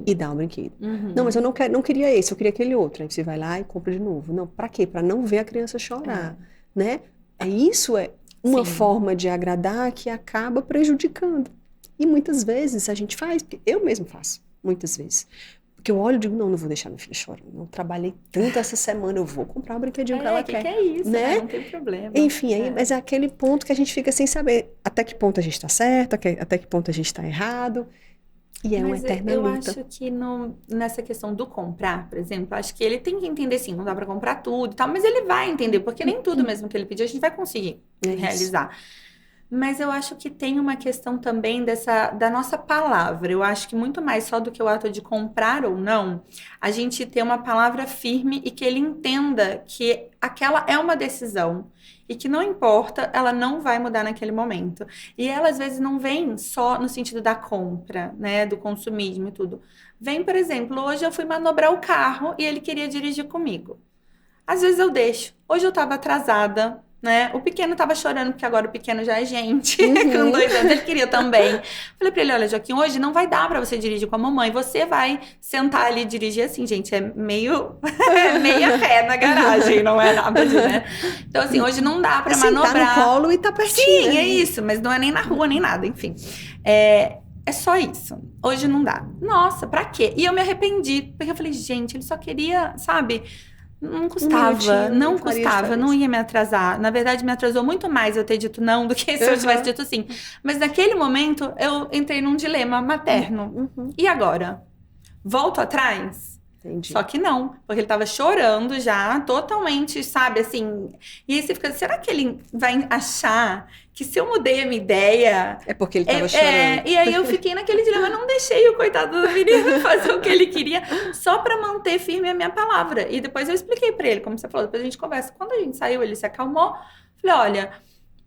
e dá um brinquedo. Não, mas eu não queria esse, eu queria aquele outro. Aí você vai lá e compra de novo. Não, pra quê? Pra não ver a criança chorar, né? Isso é uma forma de agradar que acaba prejudicando. E muitas vezes a gente faz, porque eu mesmo faço, muitas vezes. Porque eu olho e digo, não vou deixar minha filha chorando. Não trabalhei tanto essa semana, eu vou comprar o brinquedinho que ela quer. Que é isso, né? Não tem problema. Enfim, aí, mas é aquele ponto que a gente fica sem saber até que ponto a gente está certo, até que ponto a gente está errado. E é uma eterna luta. Eu acho que nessa questão do comprar, por exemplo, acho que ele tem que entender, sim, não dá para comprar tudo e tal, mas ele vai entender, porque nem tudo mesmo que ele pediu a gente vai conseguir realizar. Mas eu acho que tem uma questão também da nossa palavra. Eu acho que muito mais só do que o ato de comprar ou não, a gente ter uma palavra firme e que ele entenda que aquela é uma decisão e que não importa, ela não vai mudar naquele momento. E ela, às vezes, não vem só no sentido da compra, né, do consumismo e tudo. Vem, por exemplo, hoje eu fui manobrar o carro e ele queria dirigir comigo. Às vezes eu deixo. Hoje eu estava atrasada, né? O pequeno tava chorando, porque agora o pequeno já é gente. Com 2 anos, ele queria também. Falei pra ele, olha, Joaquim, hoje não vai dar pra você dirigir com a mamãe. Você vai sentar ali e dirigir assim, gente. É meio... meia ré na garagem, não é nada de, né? Então, assim, hoje não dá pra manobrar. Tá no colo e tá pertinho. Sim, é isso. Mas não é nem na rua, nem nada, enfim. É só isso. Hoje não dá. Nossa, pra quê? E eu me arrependi. Porque eu falei, gente, ele só queria, sabe... Não custava, não custava, não ia me atrasar. Na verdade, me atrasou muito mais eu ter dito não do que se eu tivesse dito sim. Mas naquele momento, eu entrei num dilema materno. E agora? Volto atrás? Entendi. Só que não, porque ele tava chorando já, totalmente, sabe, assim... E aí você fica, será que ele vai achar que se eu mudei a minha ideia... É porque ele tava chorando. E aí eu fiquei naquele dilema, não deixei o coitado do menino fazer o que ele queria, só pra manter firme a minha palavra. E depois eu expliquei pra ele, como você falou, depois a gente conversa. Quando a gente saiu, ele se acalmou. Falei, olha...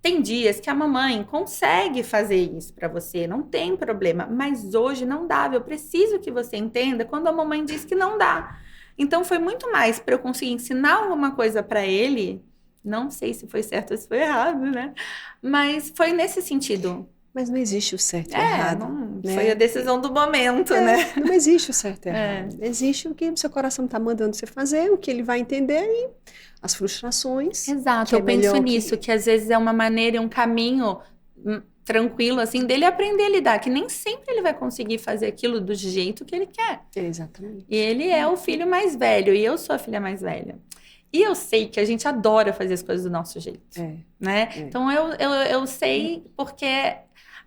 Tem dias que a mamãe consegue fazer isso pra você, não tem problema. Mas hoje não dá, eu preciso que você entenda quando a mamãe diz que não dá. Então foi muito mais pra eu conseguir ensinar alguma coisa pra ele. Não sei se foi certo ou se foi errado, né? Mas foi nesse sentido. Mas não existe o certo e errado. Né? Foi a decisão do momento, né? Não existe o certo e errado. Existe o que o seu coração tá mandando você fazer, o que ele vai entender e as frustrações. Exato, eu penso nisso, que às vezes é uma maneira e um caminho tranquilo, assim, dele aprender a lidar, que nem sempre ele vai conseguir fazer aquilo do jeito que ele quer. Exatamente. E ele é o filho mais velho, e eu sou a filha mais velha. E eu sei que a gente adora fazer as coisas do nosso jeito, né? Então, eu sei porque...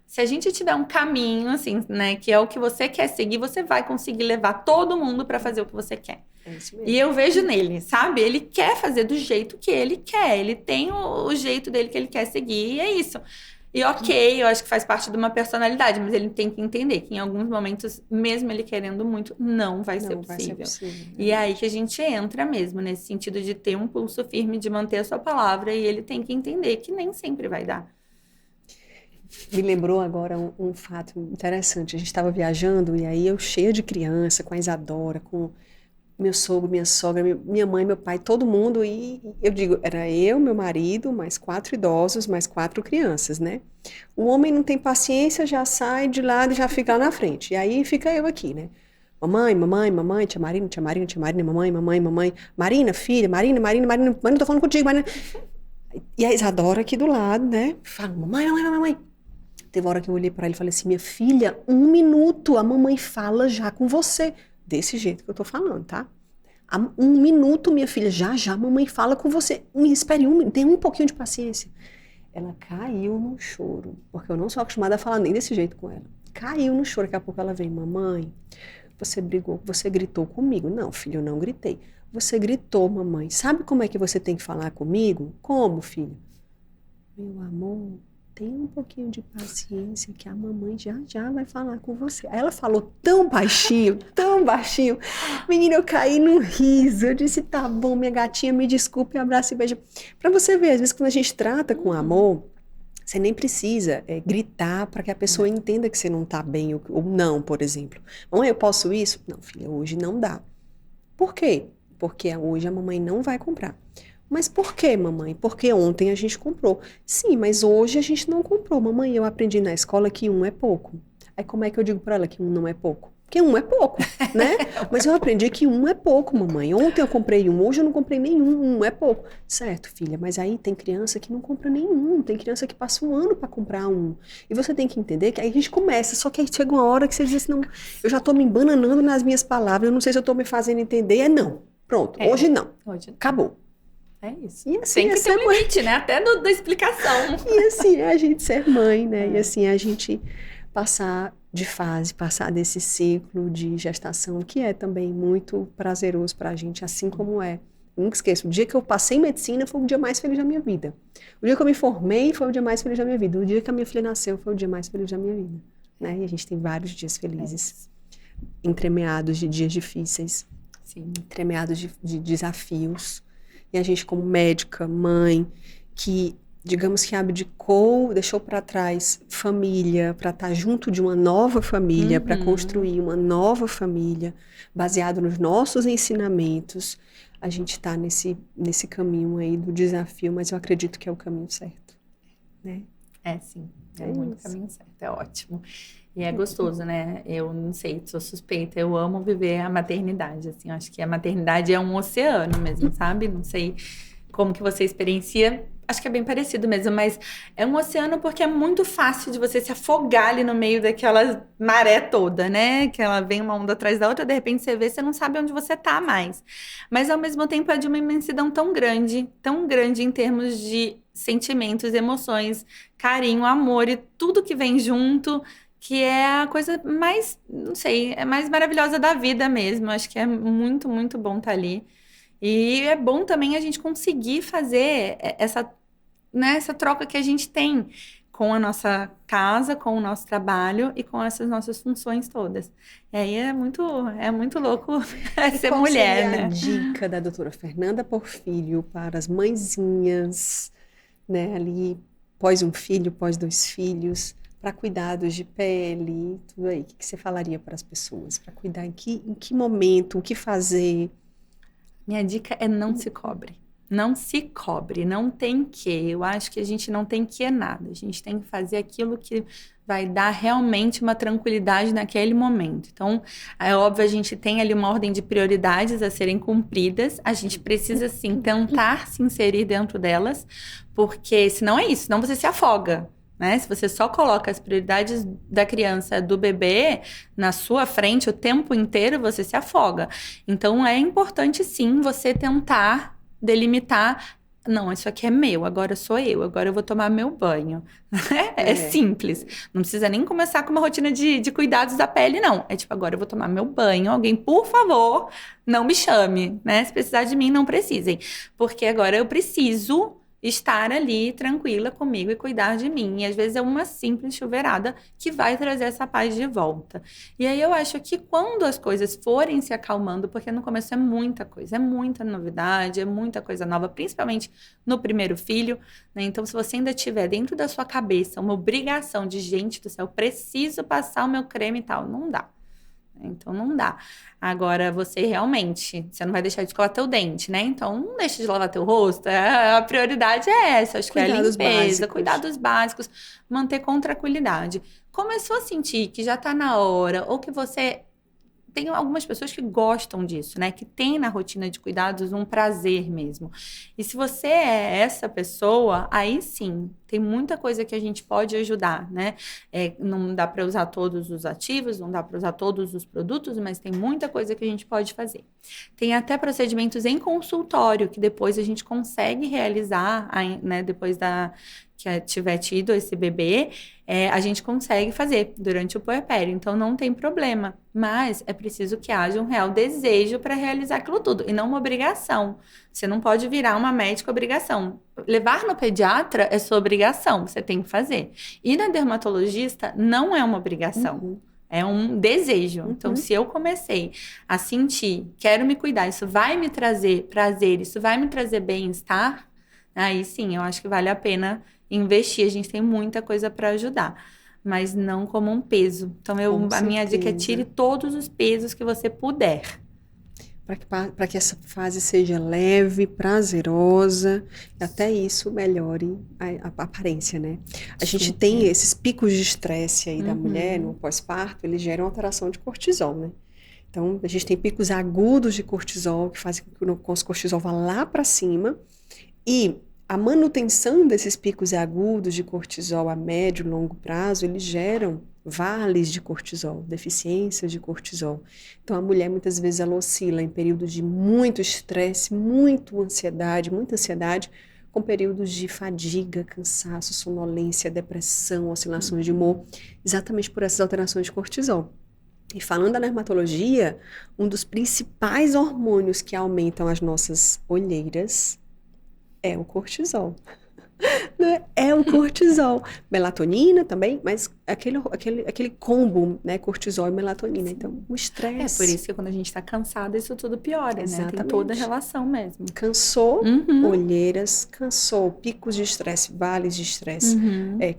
Se a gente tiver um caminho, assim, né, que é o que você quer seguir, você vai conseguir levar todo mundo para fazer o que você quer. É isso mesmo. E eu vejo nele, sabe? Ele quer fazer do jeito que ele quer. Ele tem o jeito dele que ele quer seguir, e é isso. E ok, eu acho que faz parte de uma personalidade, mas ele tem que entender que em alguns momentos, mesmo ele querendo muito, não vai ser possível. E é aí que a gente entra mesmo, nesse sentido de ter um pulso firme, de manter a sua palavra, e ele tem que entender que nem sempre vai dar. Me lembrou agora um fato interessante. A gente estava viajando e aí eu cheia de criança, com a Isadora, com meu sogro, minha sogra, minha mãe, meu pai, todo mundo. E eu digo, era eu, meu marido, mais 4 idosos, mais 4 crianças, né? O homem não tem paciência, já sai de lado e já fica lá na frente. E aí fica eu aqui, né? Mamãe, mamãe, mamãe, tia Marina, tia Marina, tia Marina, mamãe, mamãe, mamãe. Marina, filha, Marina, Marina, Marina, mãe, não tô falando contigo, Marina. E a Isadora aqui do lado, né? Fala, mamãe, mamãe, mamãe. Teve uma hora que eu olhei para ele e falei assim, minha filha, 1 minuto, a mamãe fala já com você. Desse jeito que eu tô falando, tá? 1 minuto, minha filha, já a mamãe fala com você. Me espere tenha um pouquinho de paciência. Ela caiu no choro, porque eu não sou acostumada a falar nem desse jeito com ela. Caiu no choro, daqui a pouco ela vem, mamãe, você brigou, você gritou comigo. Não, filha, eu não gritei. Você gritou, mamãe. Sabe como é que você tem que falar comigo? Como, filha? Meu amor... Tenha um pouquinho de paciência que a mamãe já vai falar com você. Aí ela falou tão baixinho, menina, eu caí no riso. Eu disse, tá bom, minha gatinha, me desculpe, abraço e beijo. Pra você ver, às vezes quando a gente trata com amor, você nem precisa gritar para que a pessoa entenda que você não tá bem ou não, por exemplo. Mamãe, eu posso isso? Não, filha, hoje não dá. Por quê? Porque hoje a mamãe não vai comprar. Mas por que, mamãe? Porque ontem a gente comprou. Sim, mas hoje a gente não comprou. Mamãe, eu aprendi na escola que 1 é pouco. Aí como é que eu digo para ela que 1 não é pouco? Porque um é pouco, né? Mas eu aprendi que um é pouco, mamãe. Ontem eu comprei um, hoje eu não comprei nenhum. Um é pouco. Certo, filha, mas aí tem criança que não compra nenhum. Tem criança que passa um ano para comprar um. E você tem que entender que aí a gente começa. Só que aí chega uma hora que você diz assim, não, eu já tô me embananando nas minhas palavras. Eu não sei se eu tô me fazendo entender. É não. Pronto, hoje não. Hoje não. Acabou. É isso. E assim, tem que ter um limite, né? Até da explicação. E assim é a gente ser mãe, né? E assim é a gente passar de fase, passar desse ciclo de gestação, que é também muito prazeroso pra gente, assim como é. Eu nunca esqueço, o dia que eu passei em medicina foi o dia mais feliz da minha vida. O dia que eu me formei foi o dia mais feliz da minha vida. O dia que a minha filha nasceu foi o dia mais feliz da minha vida. Né? E a gente tem vários dias felizes, entremeados de dias difíceis, entremeados de desafios. E a gente, como médica, mãe, que, digamos que abdicou, deixou para trás família, para estar junto de uma nova família, para construir uma nova família, baseado nos nossos ensinamentos, a gente está nesse caminho aí do desafio, mas eu acredito que é o caminho certo, né? É, sim. É muito caminho certo. É ótimo. E é gostoso, né? Eu não sei, sou suspeita. Eu amo viver a maternidade, assim. Eu acho que a maternidade é um oceano mesmo, sabe? Não sei como que você experiencia. Acho que é bem parecido mesmo, mas é um oceano porque é muito fácil de você se afogar ali no meio daquela maré toda, né? Que ela vem uma onda atrás da outra, de repente você vê, você não sabe onde você tá mais. Mas, ao mesmo tempo, é de uma imensidão tão grande em termos de sentimentos, emoções, carinho, amor e tudo que vem junto, que é a coisa mais, não sei, é mais maravilhosa da vida mesmo. Acho que é muito, muito bom estar ali. E é bom também a gente conseguir fazer essa, né, essa troca que a gente tem com a nossa casa, com o nosso trabalho e com essas nossas funções todas. E aí é muito louco ser qual mulher, seria né? a dica da doutora Fernanda Porfírio para as mãezinhas, né, ali, pós um filho, pós 2 filhos, para cuidados de pele, tudo aí? O que você falaria para as pessoas? Para cuidar em que momento, o que fazer? Minha dica é não se cobre. Não se cobre, não tem que. Eu acho que a gente não tem que nada. A gente tem que fazer aquilo que vai dar realmente uma tranquilidade naquele momento. Então, é óbvio, a gente tem ali uma ordem de prioridades a serem cumpridas. A gente precisa, sim, tentar se inserir dentro delas, porque senão é isso, senão você se afoga. Né? Se você só coloca as prioridades da criança, do bebê, na sua frente o tempo inteiro, você se afoga. Então, é importante, sim, você tentar delimitar. Não, isso aqui é meu, agora sou eu, agora eu vou tomar meu banho. É simples. Não precisa nem começar com uma rotina de cuidados da pele, não. É tipo, agora eu vou tomar meu banho. Alguém, por favor, não me chame, né? Se precisar de mim, não precisem. Porque agora eu preciso estar ali tranquila comigo e cuidar de mim. E às vezes é uma simples chuveirada que vai trazer essa paz de volta. E aí eu acho que quando as coisas forem se acalmando, porque no começo é muita coisa, é muita novidade, é muita coisa nova, principalmente no primeiro filho, né? Então, se você ainda tiver dentro da sua cabeça uma obrigação de, gente do céu, preciso passar o meu creme e tal, não dá. Então, não dá. Agora, você realmente, você não vai deixar de escovar teu dente, né? Então, não deixa de lavar teu rosto. A prioridade é essa. Acho que é a limpeza, cuidados básicos, manter com tranquilidade. Começou a sentir que já tá na hora, ou que você... Tem algumas pessoas que gostam disso, né? Que tem na rotina de cuidados um prazer mesmo. E se você é essa pessoa, aí sim, tem muita coisa que a gente pode ajudar, né? Não dá para usar todos os ativos, não dá para usar todos os produtos, mas tem muita coisa que a gente pode fazer. Tem até procedimentos em consultório que depois a gente consegue realizar, né? Depois que tiver tido esse bebê, a gente consegue fazer durante o puerpério, então não tem problema. Mas é preciso que haja um real desejo para realizar aquilo tudo, e não uma obrigação. Você não pode virar uma médica obrigação. Levar no pediatra é sua obrigação, você tem que fazer. E na dermatologista não é uma obrigação. É um desejo. Então, se eu comecei a sentir, quero me cuidar, isso vai me trazer prazer, isso vai me trazer bem-estar, aí sim, eu acho que vale a pena investir. A gente tem muita coisa para ajudar, mas não como um peso. Então, a minha dica é: tire todos os pesos que você puder. para que essa fase seja leve, prazerosa, e até isso melhore a aparência, né? A gente tem esses picos de estresse aí da mulher no pós-parto, eles geram alteração de cortisol, né? Então, a gente tem picos agudos de cortisol, que fazem com que o nosso cortisol vá lá para cima, e a manutenção desses picos agudos de cortisol a médio e longo prazo, eles geram vales de cortisol, deficiência de cortisol. Então, a mulher, muitas vezes, ela oscila em períodos de muito estresse, muita ansiedade, com períodos de fadiga, cansaço, sonolência, depressão, oscilações de humor, exatamente por essas alterações de cortisol. E falando da dermatologia, um dos principais hormônios que aumentam as nossas olheiras é o cortisol. É o cortisol. Melatonina também, mas aquele combo, né? Cortisol e melatonina. Então, o estresse. É por isso que quando a gente tá cansada, isso tudo piora, né? Tem toda a relação mesmo. Cansou, olheiras, cansou, picos de estresse, vales de estresse,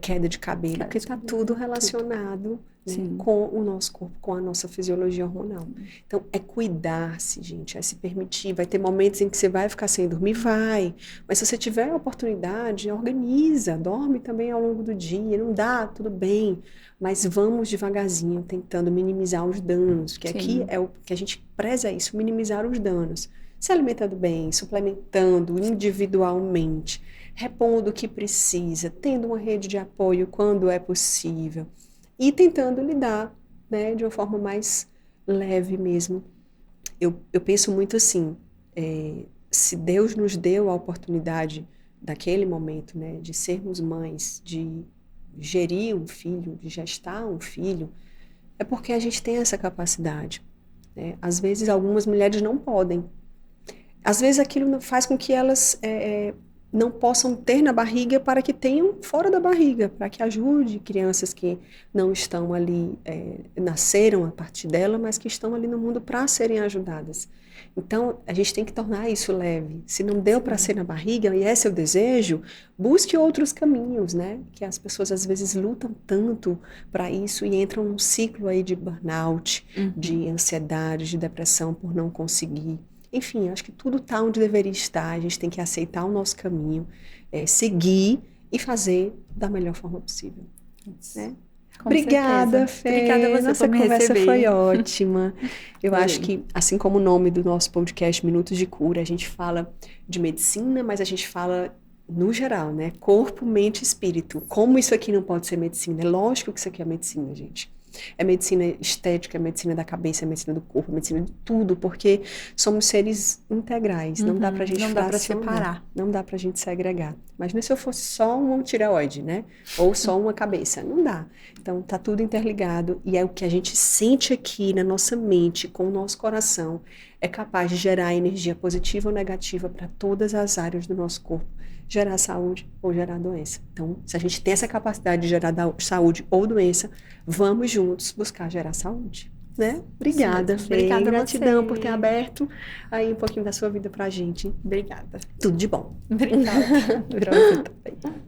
queda de cabelo, porque está tudo relacionado, né, com o nosso corpo, com a nossa fisiologia hormonal. Então, é cuidar-se, gente, é se permitir. Vai ter momentos em que você vai ficar sem dormir, vai. Mas se você tiver a oportunidade, organiza, dorme também ao longo do dia. Não dá, tudo bem. Mas vamos devagarzinho, tentando minimizar os danos. Porque aqui é o que a gente preza isso, minimizar os danos. Se alimentando bem, suplementando individualmente, repondo o que precisa, tendo uma rede de apoio quando é possível. E tentando lidar, né, de uma forma mais leve mesmo. Eu penso muito assim, se Deus nos deu a oportunidade daquele momento, né, de sermos mães, de gerir um filho, de gestar um filho, é porque a gente tem essa capacidade, né? Às vezes algumas mulheres não podem. Às vezes aquilo faz com que elas não possam ter na barriga para que tenham fora da barriga, para que ajude crianças que não estão ali, nasceram a partir dela, mas que estão ali no mundo para serem ajudadas. Então, a gente tem que tornar isso leve. Se não deu para ser na barriga, e esse é o desejo, busque outros caminhos, né? Que as pessoas às vezes lutam tanto para isso e entram num ciclo aí de burnout, de ansiedade, de depressão por não conseguir. Enfim, acho que tudo está onde deveria estar. A gente tem que aceitar o nosso caminho, seguir e fazer da melhor forma possível. Né? Obrigada, Fê. Obrigada a você Nossa por me conversa receber. foi ótima. Eu acho que, assim como o nome do nosso podcast, Minutos de Cura, a gente fala de medicina, mas a gente fala no geral, né? Corpo, mente e espírito. Como isso aqui não pode ser medicina? É lógico que isso aqui é medicina, gente. É medicina estética, é medicina da cabeça, é medicina do corpo, é medicina de tudo, porque somos seres integrais, não dá pra gente não dá pra separar. Não dá pra gente segregar. Imagina se eu fosse só um tireoide, né? Ou só uma cabeça, não dá. Então tá tudo interligado e é o que a gente sente aqui na nossa mente, com o nosso coração, é capaz de gerar energia positiva ou negativa para todas as áreas do nosso corpo. Gerar saúde ou gerar doença. Então, se a gente tem essa capacidade de gerar saúde ou doença, vamos juntos buscar gerar saúde, né? Obrigada, Fê. Obrigada a Gratidão você. por ter aberto aí um pouquinho da sua vida pra gente. Obrigada. Tudo de bom. Obrigada. Pra você também.